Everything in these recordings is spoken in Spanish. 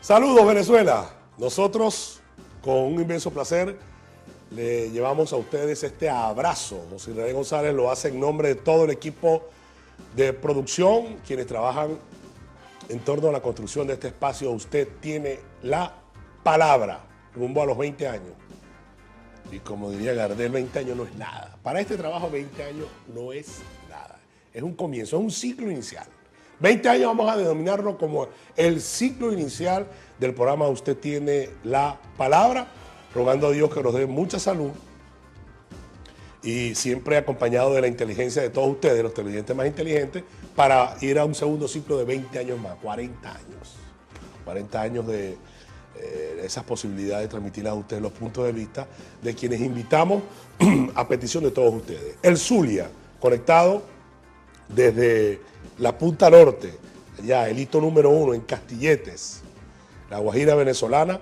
Saludos Venezuela, nosotros con un inmenso placer le llevamos a ustedes este abrazo. José Israel González lo hace en nombre de todo el equipo de producción, quienes trabajan en torno a la construcción de este espacio. Usted tiene la palabra rumbo a los 20 años. Y como diría Gardel, 20 años no es nada. Para este trabajo 20 años no es nada. Es un comienzo, es un ciclo inicial. 20 años vamos a denominarlo como el ciclo inicial del programa Usted tiene la palabra, rogando a Dios que nos dé mucha salud y siempre acompañado de la inteligencia de todos ustedes, los televidentes más inteligentes, para ir a un segundo ciclo de 20 años más, 40 años. 40 años de esas posibilidades de transmitirles a ustedes los puntos de vista de quienes invitamos a petición de todos ustedes. El Zulia, conectado desde la punta norte, allá el hito número 1 en Castilletes, la Guajira venezolana,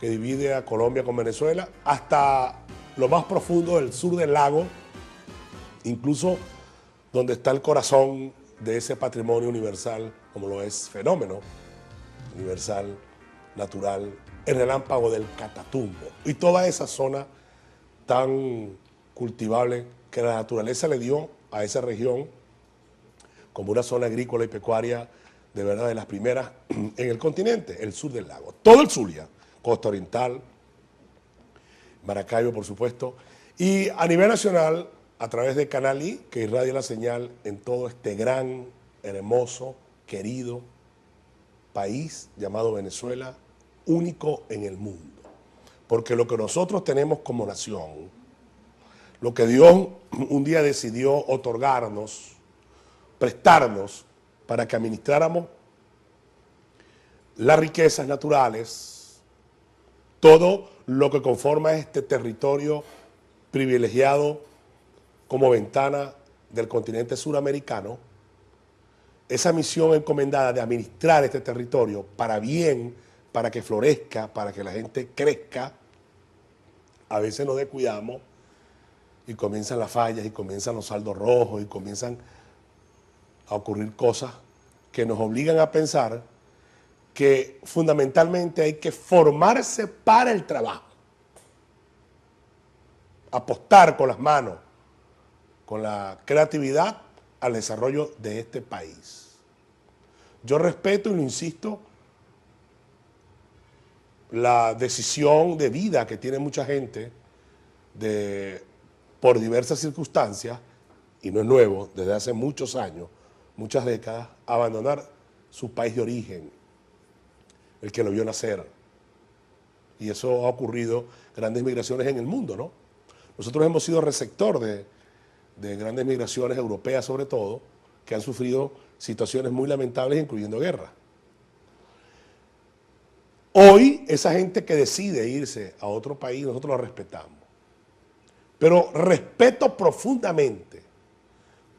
que divide a Colombia con Venezuela, hasta lo más profundo del sur del lago, incluso donde está el corazón de ese patrimonio universal, como lo es fenómeno universal, natural, el relámpago del Catatumbo. Y toda esa zona tan cultivable que la naturaleza le dio a esa región como una zona agrícola y pecuaria de verdad de las primeras en el continente, el sur del lago. Todo el Zulia, costa oriental, Maracaibo, por supuesto, y a nivel nacional, a través de Canal I, que irradia la señal en todo este gran, hermoso, querido país llamado Venezuela, único en el mundo. Porque lo que nosotros tenemos como nación, lo que Dios un día decidió otorgarnos, prestarnos para que administráramos las riquezas naturales, todo lo que conforma este territorio privilegiado como ventana del continente suramericano, esa misión encomendada de administrar este territorio para bien, para que florezca, para que la gente crezca, a veces nos descuidamos y comienzan las fallas y comienzan los saldos rojos y comienzan a ocurrir cosas que nos obligan a pensar que fundamentalmente hay que formarse para el trabajo, apostar con las manos, con la creatividad al desarrollo de este país. Yo respeto y lo insisto, la decisión de vida que tiene mucha gente de, por diversas circunstancias, y no es nuevo, desde hace muchos años, muchas décadas, abandonar su país de origen, el que lo vio nacer. Y eso ha ocurrido, grandes migraciones en el mundo, ¿no? Nosotros hemos sido receptor de grandes migraciones europeas, sobre todo, que han sufrido situaciones muy lamentables, incluyendo guerra. Hoy, esa gente que decide irse a otro país, nosotros la respetamos. Pero respeto profundamente,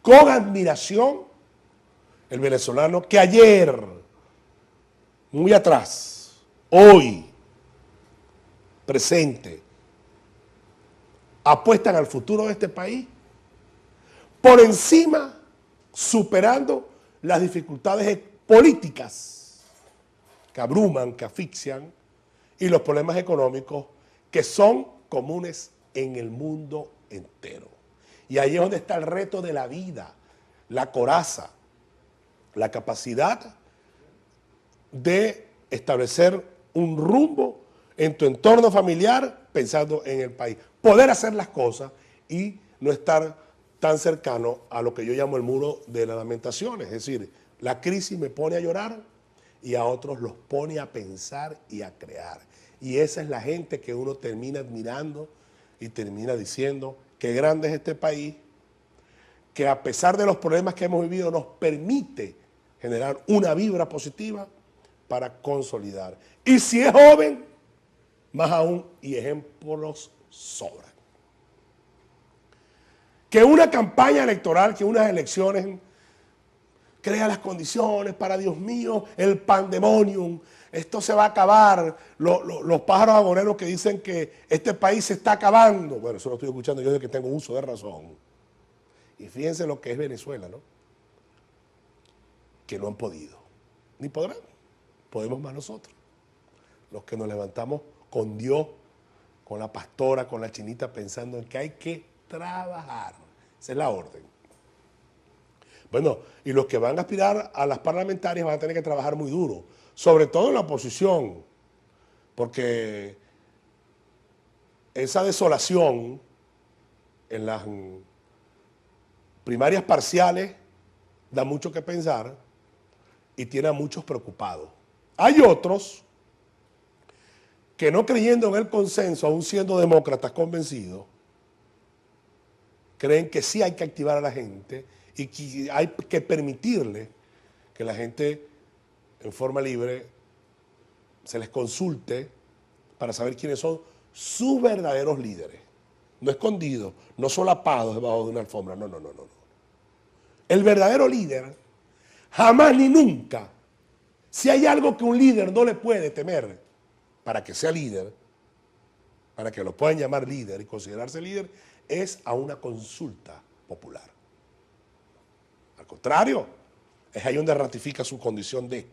con admiración, el venezolano que ayer, muy atrás, hoy, presente, apuestan al futuro de este país, por encima, superando las dificultades políticas que abruman, que asfixian, y los problemas económicos que son comunes en el mundo entero. Y ahí es donde está el reto de la vida, la coraza, la capacidad de establecer un rumbo en tu entorno familiar pensando en el país. Poder hacer las cosas y no estar tan cercano a lo que yo llamo el muro de las lamentaciones. Es decir, la crisis me pone a llorar y a otros los pone a pensar y a crear. Y esa es la gente que uno termina admirando y termina diciendo qué grande es este país, que a pesar de los problemas que hemos vivido nos permite generar una vibra positiva para consolidar. Y si es joven, más aún, y ejemplos sobran. Que una campaña electoral, que unas elecciones crea las condiciones para, Dios mío, el pandemonium, esto se va a acabar, los pájaros agoreros que dicen que este país se está acabando. Bueno, eso lo estoy escuchando yo de que tengo uso de razón. Y fíjense lo que es Venezuela, ¿no? Que no han podido, ni podrán. Podemos más nosotros. los que nos levantamos con Dios, con la pastora, con la chinita, pensando en que hay que trabajar. Esa es la orden. Bueno, y los que van a aspirar a las parlamentarias van a tener que trabajar muy duro, sobre todo en la oposición, porque esa desolación en las primarias parciales da mucho que pensar y tiene a muchos preocupados. Hay otros que no creyendo en el consenso, aún siendo demócratas convencidos, creen que sí hay que activar a la gente y que hay que permitirle que la gente en forma libre se les consulte para saber quiénes son sus verdaderos líderes. No escondidos, no solapados debajo de una alfombra, no. El verdadero líder jamás ni nunca, si hay algo que un líder no le puede temer para que sea líder, para que lo puedan llamar líder y considerarse líder, es a una consulta popular. Al contrario, es ahí donde ratifica su condición de.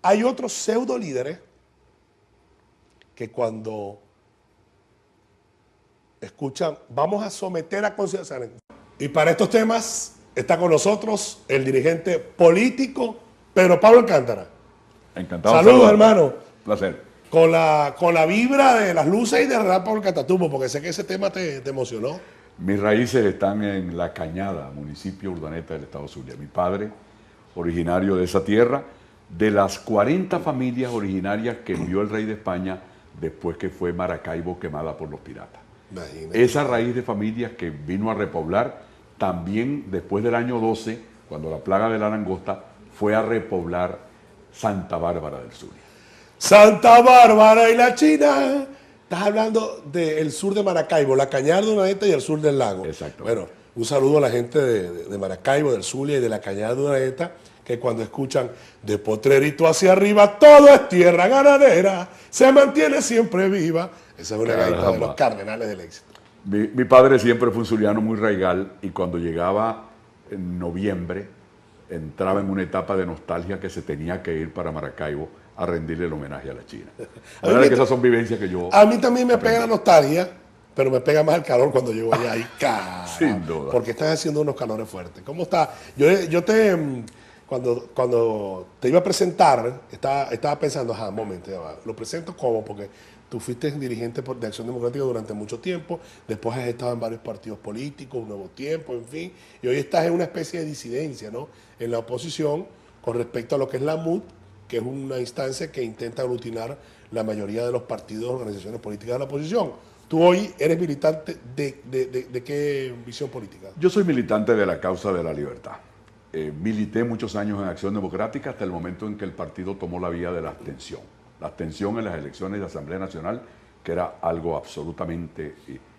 Hay otros pseudo líderes que cuando escuchan, vamos a someter a consideración. Y para estos temas está con nosotros el dirigente político Pedro Pablo Alcántara. Encantado. Saludos, hermano. Placer. Con la vibra de las luces y de Real Pablo Catatumbo, porque sé que ese tema te emocionó. Mis raíces están en La Cañada, municipio Urdaneta del estado Zulia. Mi padre, originario de esa tierra, de las 40 familias originarias que envió el rey de España después que fue Maracaibo quemada por los piratas. Imagínate. Esa raíz de familias que vino a repoblar, también después del año 12, cuando la plaga de la langosta, fue a repoblar Santa Bárbara del Zulia. Santa Bárbara y la China. Estás hablando del sur de Maracaibo, la Cañada de Urdaneta y el sur del lago. Exacto. Bueno, un saludo a la gente de Maracaibo, del Zulia y de la Cañada de Urdaneta, que cuando escuchan de Potrerito hacia arriba, todo es tierra ganadera, se mantiene siempre viva. Esa es una gaita de los cardenales del éxito. Mi padre siempre fue un zuliano muy raigal y cuando llegaba en noviembre entraba en una etapa de nostalgia que se tenía que ir para Maracaibo a rendirle el homenaje a la China. La verdad es que esas son vivencias que yo... A mí también me pega la nostalgia, pero me pega más el calor cuando llego allá y sin duda. Porque están haciendo unos calores fuertes. ¿Cómo está? Cuando te iba a presentar, estaba pensando, un momento, ya va, lo presento como, porque tú fuiste dirigente de Acción Democrática durante mucho tiempo, después has estado en varios partidos políticos, Un Nuevo Tiempo, en fin, y hoy estás en una especie de disidencia, ¿no?, en la oposición con respecto a lo que es la MUD, que es una instancia que intenta aglutinar la mayoría de los partidos, organizaciones políticas de la oposición. Tú hoy eres militante de qué visión política. Yo soy militante de la causa de la libertad. Milité muchos años en Acción Democrática hasta el momento en que el partido tomó la vía de la abstención. La abstención en las elecciones de Asamblea Nacional, que era algo absolutamente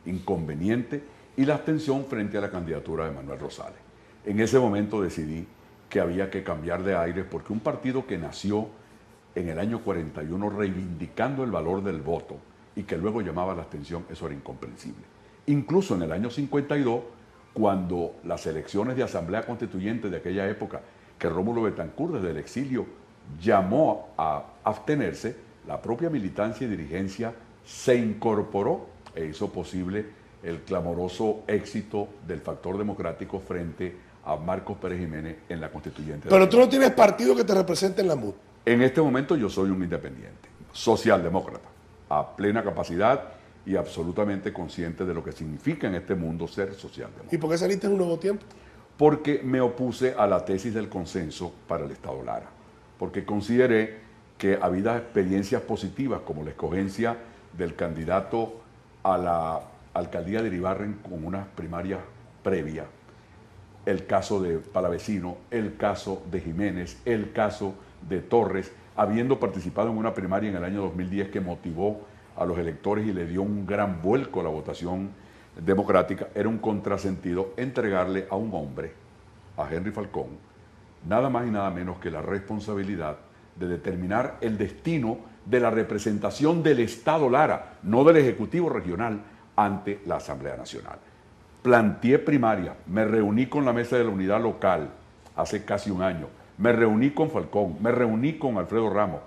inconveniente, y la abstención frente a la candidatura de Manuel Rosales. En ese momento decidí que había que cambiar de aire porque un partido que nació en el año 41 reivindicando el valor del voto y que luego llamaba a la abstención, eso era incomprensible. Incluso en el año 52, cuando las elecciones de Asamblea Constituyente de aquella época, que Rómulo Betancourt desde el exilio llamó a abstenerse, la propia militancia y dirigencia se incorporó e hizo posible el clamoroso éxito del factor democrático frente a Marcos Pérez Jiménez en la constituyente. Pero tú no tienes partido que te represente en la MUD. En este momento yo soy un independiente, socialdemócrata, a plena capacidad y absolutamente consciente de lo que significa en este mundo ser socialdemócrata. ¿Y por qué saliste en Un Nuevo Tiempo? Porque me opuse a la tesis del consenso para el Estado Lara, porque consideré que había experiencias positivas como la escogencia del candidato a la alcaldía de Iribarren con unas primarias previas, el caso de Palavecino, el caso de Jiménez, el caso de Torres, habiendo participado en una primaria en el año 2010 que motivó a los electores y le dio un gran vuelco a la votación democrática, era un contrasentido entregarle a un hombre, a Henry Falcón, nada más y nada menos que la responsabilidad de determinar el destino de la representación del Estado Lara, no del Ejecutivo Regional, ante la Asamblea Nacional. Planteé primaria, me reuní con la Mesa de la Unidad Local hace casi un año, me reuní con Falcón, me reuní con Alfredo Ramos,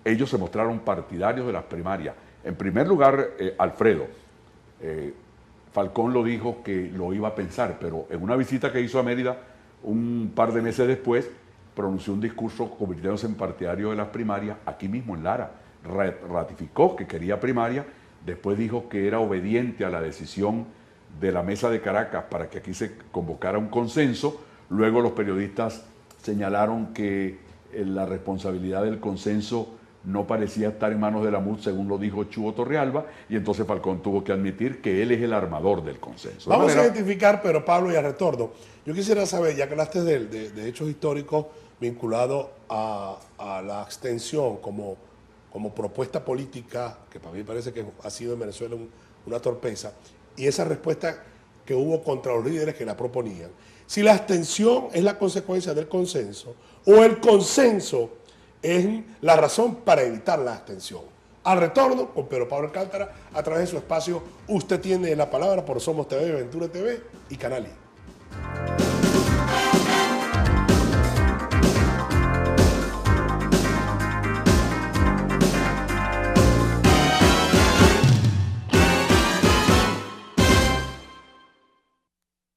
ellos se mostraron partidarios de las primarias. En primer lugar, Alfredo, Falcón lo dijo que lo iba a pensar, pero en una visita que hizo a Mérida un par de meses después, pronunció un discurso convirtiéndose en partidario de las primarias, aquí mismo en Lara. Ratificó que quería primaria, después dijo que era obediente a la decisión de la Mesa de Caracas para que aquí se convocara un consenso. Luego los periodistas señalaron que la responsabilidad del consenso no parecía estar en manos de la MUD, según lo dijo Chugo Torrealba, y entonces Falcón tuvo que admitir que él es el armador del consenso. Vamos a identificar, pero Pablo, y a retorno, yo quisiera saber, ya que hablaste de hechos históricos vinculados a la abstención como propuesta política, que para mí parece que ha sido en Venezuela una torpeza, y esa respuesta que hubo contra los líderes que la proponían. Si la abstención es la consecuencia del consenso, o el consenso es la razón para evitar la abstención. Al retorno, con Pedro Pablo Alcántara, a través de su espacio, usted tiene la palabra por Somos TV, Ventura TV y Canal I.